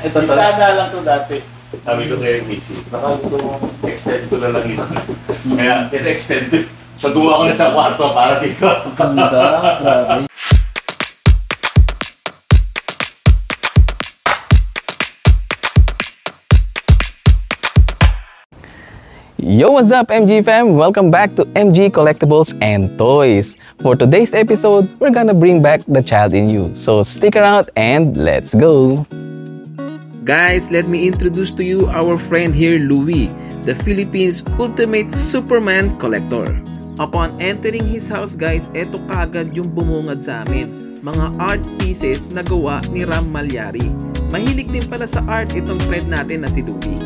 Ito to. Tanda lang to dati. Sabi ko kay Casey, baka gusto mo extend ko na lang ito. Kaya, extend. So, gumawa ko na sa kwarto para dito. Ganda, grabe. Yo, what's up MG fam? Welcome back to MG Collectibles and Toys. For today's episode, we're gonna bring back the child in you. So stick around and let's go! Guys, let me introduce to you our friend here, Louie, the Philippines' ultimate Superman collector. Upon entering his house guys, eto kagad yung bumungad sa amin. Mga art pieces na gawa ni Ram Malyari. Mahilig din pala sa art itong friend natin na si Louie.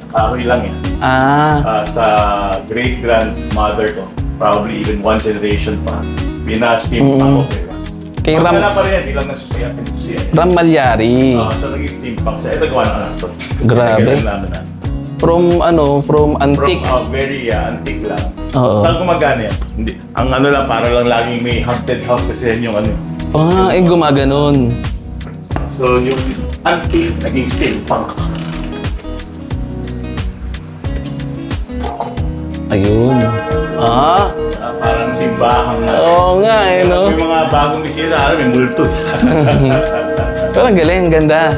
Kahoy lang yan. Sa great-grandmother ko, probably even one generation pa, bina-steam ako kaya. Kay Ram... Magkala pa rin yan, ilang nasusiyan. Ram Malyari. So naging steam punk siya. Ito gawa ng anak ko. Grabe. From antique. From very antique lang. Oo. Saan gumagana yan? Hindi. Ang ano lang, para lang laging may haunted house kasi yan yung ano. Gumaganon. So yung antique, naging steam punk. Ayun. Parang simbahan na. Oo nga no? May mga bagong bisita, may multo. Pero ang galing, ganda.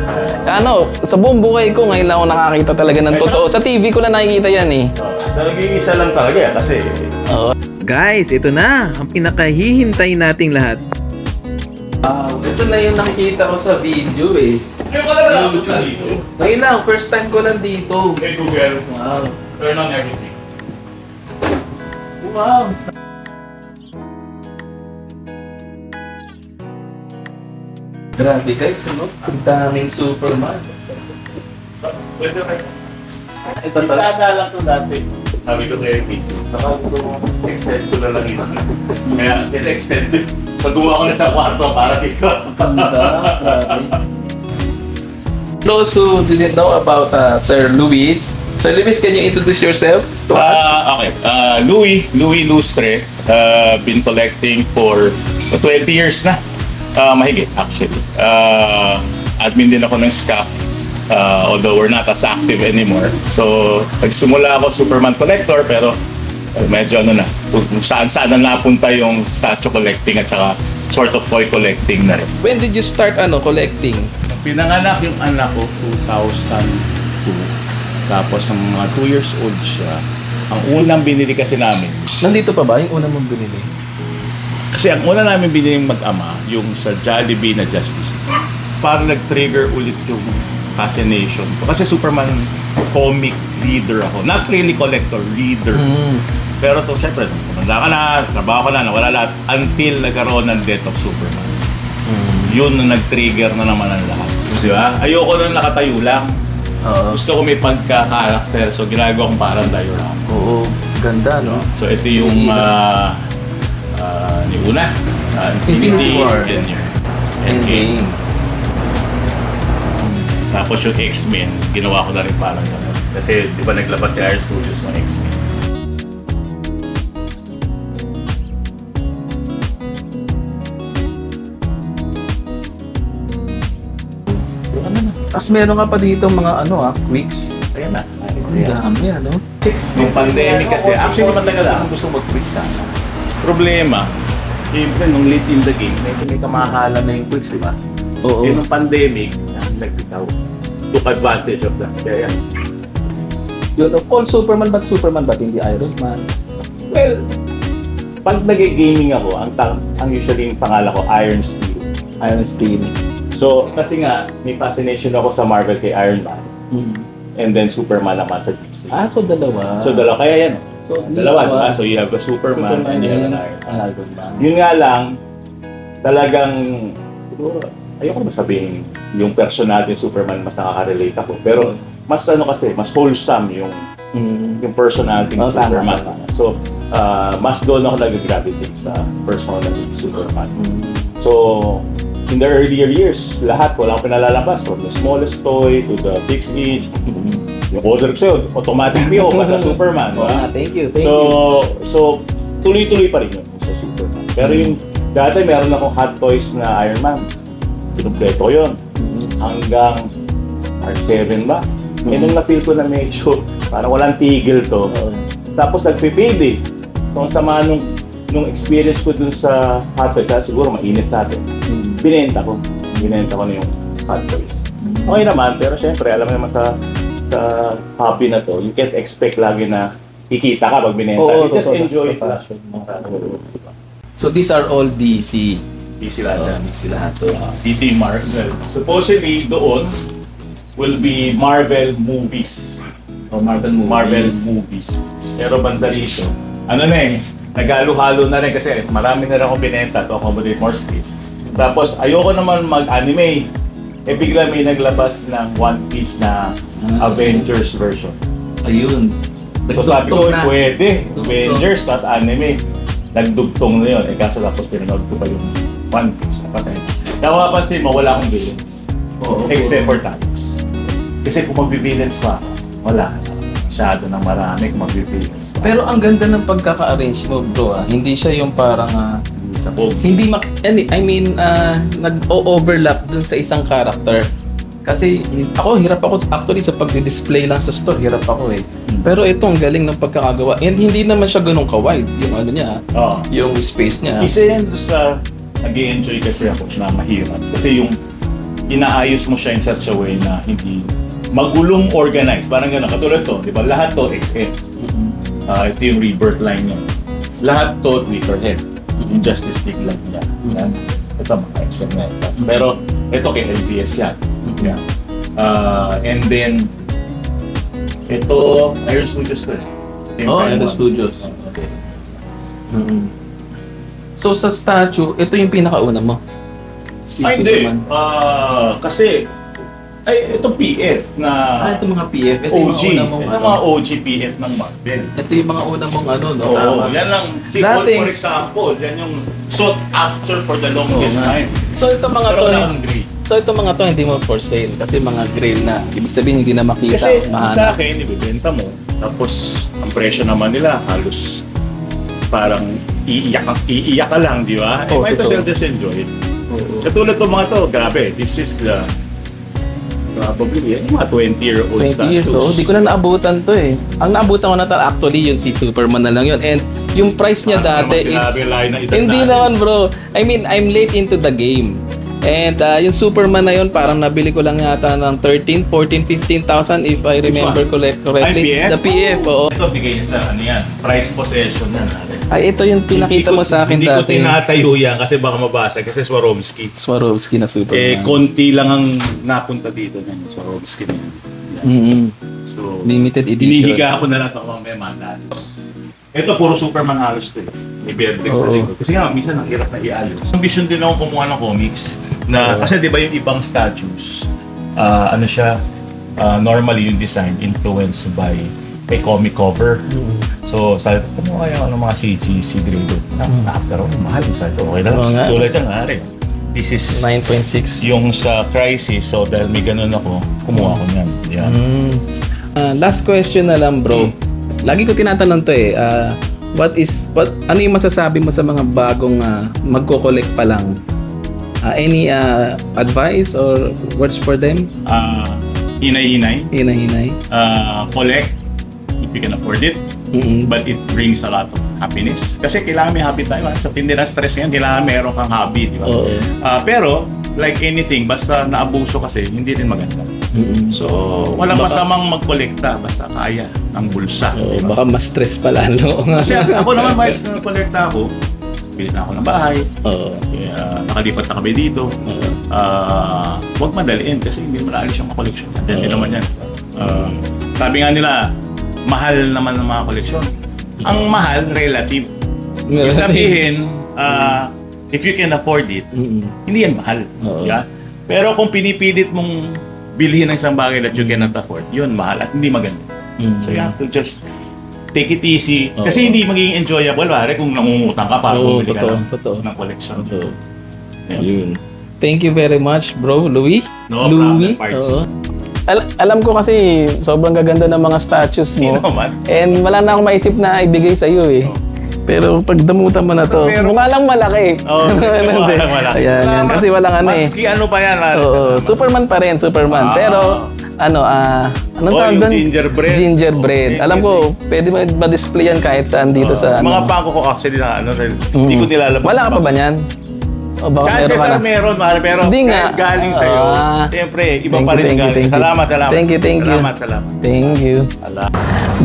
Sa buong buhay ko, ngayon lang ako nakakita talaga ng totoo. Sa TV ko lang nakikita yan eh. Talagang isa lang talaga yan kasi... Guys, ito na. Ang pinakahihintay nating lahat. Ito na yung nakikita ko sa video eh. Ngayon ka na lang dito? Ngayon lang, first time ko lang dito. Hey Google, Wow. turn on everything. Wow. Grabe guys, ano? Ang daming Superman. Pwede rin. Ito to. Tanda lang to dati. Sabi ko kay Casey, baka gusto mo extend ko na lang ito. Kaya, extend. So, gumawa ko na sa kwarto para dito. Ganda, grabe. Those who didn't know about Sir Luis. Sir Luis, can you introduce yourself to us? Okay. Louie Lustre. Been collecting for 20 years na. Mahigit actually. Admin din ako ng SCAF. Although we're not as active anymore. So, nagsimula ako Superman collector pero medyo kung saan na napunta yung statue collecting at saka sort of toy collecting na rin. When did you start collecting? Pinanganak yung anak ko 2002. Tapos ng mga 2 years old siya. Ang unang binili kasi namin. Nandito pa ba yung unang mong binili? Kasi ang una namin binili mag-ama, yung sa Jollibee na Justice League. Parang nag-trigger ulit yung fascination ko. Kasi Superman comic reader ako. Not really collector, reader. Pero to, syempre, tumanda ka na, trabaho ka na, nawala lahat. Until nagkaroon ng Death of Superman. Yun na nag-trigger na naman ang lahat. Di ba? Ayoko nung nakatayo lang. Gusto ko may pagka-character, so ginagawa kong parang diorama. Oo, ganda no? So ito yung ni una, Infinity War. Endgame. Tapos yung X-Men, ginawa ko na rin parang gano'n. Kasi di ba naglabas si Iron Studios ng X-Men. Tapos meron ka pa dito mga quicks. Ayan na. Ang dami Nung pandemic kasi, actually matagal akong gusto mag-quick sana. Problema, siyempre nung late in the game, may kamahalan na yung quicks, di ba? Oo. Nung pandemic, nagbitaw. Took advantage of that. Kaya yan. Yun, all Superman, but Superman ba't hindi Iron Man? Well, pag nag-gaming ako, ang usually yung pangalan ko, Iron Steel. Iron Steel. So, kasi nga, may fascination ako sa Marvel kay Iron Man. And then Superman naman sa DC. So dalawa. So dalawa, kaya yan. So dalawa. So you have a Superman and you have an Iron Man. Yun nga lang, talagang, ayoko na sabihin, yung personality ng Superman mas nakaka-relate ako. Pero mas kasi, mas wholesome yung personality ng Superman. So, mas doon ako nag-gravitate sa personality ng Superman. So, in the earlier years, lahat walang pinalalabas from the smallest toy to the 6-inch. Yung order sa'yo, automatic PO pa sa Superman. Thank you. So, tuloy-tuloy pa rin yun sa Superman. Pero yung dati meron akong hot toys na Iron Man. Pinumpleto ko yun. Hanggang R7 ba? Nung na-feel ko na medyo parang walang tigil to. Tapos nag-fade eh. So ang sama nung experience ko dun sa Hot Toys, siguro mainit sa atin. Binenta ko na yung Hot Toys. Okay naman, pero syempre alam mo naman sa hobby na to, you can't expect lagi na kikita ka pag binenta. You just enjoy it. So these are all DC. DC lahat. DC lahat to. DT Marvel. Supposedly doon will be Marvel movies. Marvel movies. Pero banda rito, nagalo-halo na rin kasi marami na rin akong binenta to accommodate more space. Tapos ayoko naman mag-anime. Bigla may naglabas ng One Piece na Avengers version. Ayun. So sabi ko, pwede. Avengers, tas anime. Nagdugtong na yun. Kaso tapos pinanood ko pa yung One Piece. Kaya mapapansin mo, wala akong villains. Except for Thanos. Kasi kung mag-villains pa, wala. Masyado nang marami kung mag-villains pa. Pero ang ganda ng pagkaka-arrange mo, bro. Hindi siya yung parang... hindi nag-overlap dun sa isang character. Kasi hirap ako actually sa pag-display lang sa store, hirap ako eh. Pero ito ang galing ng pagkakagawa. And hindi naman siya ganun ka-wide, yung niya, yung space niya. Isa yan sa nag-i-enjoy kasi ako na mahirap. Kasi yung inaayos mo siya in such a way na hindi magulong organized. Parang gano'n, katulad to, di ba? Lahat to XM. Ito yung Rebirth line niya. Lahat to Twitterhead. Yung Justice League lang niya. Ito mga XM na ito. Pero ito kay LBS yan. Yeah. And then ito Iron Studios to eh. Iron Studios. Okay. So sa statue, ito yung pinakauna mo? Hindi. Kasi ito PF na... ito mga PF. Ito OG. Yung mga una mong... Ito mga OG PF ng Marvel. Ito yung mga una mong no? Yan lang. For example, yan yung sought after for the longest time. So ito mga pero to... So ito mga to hindi mo for sale kasi mga grail na. Ibig sabihin hindi na makita. Kasi sa akin, ibibenta mo. Tapos ang presyo naman nila halos parang iiyak ka lang, di ba? Might as well just enjoy it. Katulad itong mga to, grabe. This is the probably yung mga 20-year-old 20 years old. Di ko na naabutan to eh. Ang naabutan ko na actually yun si Superman na lang yun. And yung price niya dati is... Hindi naman bro. I mean, I'm late into the game. And yung Superman na yun, parang nabili ko lang yata ng 13, 14, 15,000 if I remember correctly. PF? The PF, oo. Ito, bigay niya sa price possession na natin. Ay, ito yung pinakita mo sa akin dati. Hindi ko tinatayo yan kasi baka mabasa kasi Swarovski na Superman. Konti lang ang napunta dito ng Swarovski na yan. So, limited edition. Hinihiga ako na lang ito mamaya mandan. Ito, puro Superman halos ito eh. May Vertex sa likod. Kasi nga, minsan ang hirap na iayos. Ang vision din ako kumuha ng comics. Kasi di ba yung ibang statues, normally yung design influenced by a comic cover. So, sabi ko, kaya ng mga CGC graded? After all, mahal. Sabi ko, okay lang. Tulad yan, this is 9.6. Yung sa Crisis. So, dahil may ganun ako, kumuha ko niyan. Yan. Last question na lang, bro. Lagi ko tinatanong to eh. Ano yung masasabi mo sa mga bagong magko-collect pa lang? Any advice or words for them? Hinay-hinay. Hinay-hinay. Collect if you can afford it. But it brings a lot of happiness. Kasi kailangan may hobby tayo. Sa tindi na stress ngayon, kailangan meron kang hobby. Di ba? Pero, like anything, basta naabuso kasi, hindi rin maganda. So, walang masamang mag-kolekta basta kaya ng bulsa. Diba? Baka mas stress pa lalo. Kasi ako naman, bahit na kolekta ako, pilit na ako ng bahay. Nakalipat na kami dito. Huwag madaliin kasi hindi mo naalis yung koleksyon. Hindi naman yan. Sabi nga nila, mahal naman ng mga koleksyon. Ang mahal, relative. Sabihin, if you can afford it, hindi yan mahal. Yeah? Pero kung pinipilit mong bilhin ng isang bagay that you cannot afford, yun mahal at hindi maganda. So you have to just take it easy. Kasi hindi magiging enjoyable kung nangungutang ka para bumili ka ng collection. Yun. Thank you very much, bro, Louie. No problem, Parts. Alam ko kasi sobrang gaganda ng mga statues mo. And wala na akong maisip na ibigay sa iyo eh. Pero pag damutan mo na to, mukha lang malaki. Oo, mukha lang malaki. Ayan, yan. Kasi walang ano eh. Maski ano pa yan. Oo, Superman pa rin, Superman. Pero, anong tawag doon? Gingerbread. Gingerbread. Alam ko, pwede ma-display yan kahit saan dito sa mga pangko ko actually na hindi ko nilalabas. Wala ka pa ba niyan? O baka Chances meron ka na? meron, mahal, pero Hindi nga. galing sa'yo. Siyempre, iba Thank pa you, rin thank you, galing. thank you. Salamat. Thank you. Salamat. Thank you. Ala.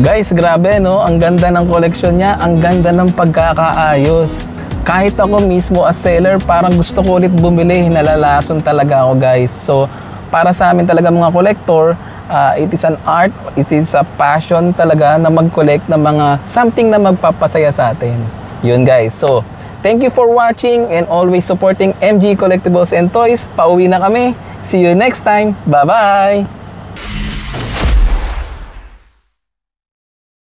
Guys, grabe no, ang ganda ng collection niya, ang ganda ng pagkakaayos. Kahit ako mismo as seller, parang gusto ko ulit bumili, nalalason talaga ako guys. So, para sa amin talaga mga collector, it is an art, it is a passion talaga na mag-collect ng mga something na magpapasaya sa atin. Yun guys. So, thank you for watching and always supporting MG Collectibles and Toys. Pauwi na kami. See you next time. Bye-bye!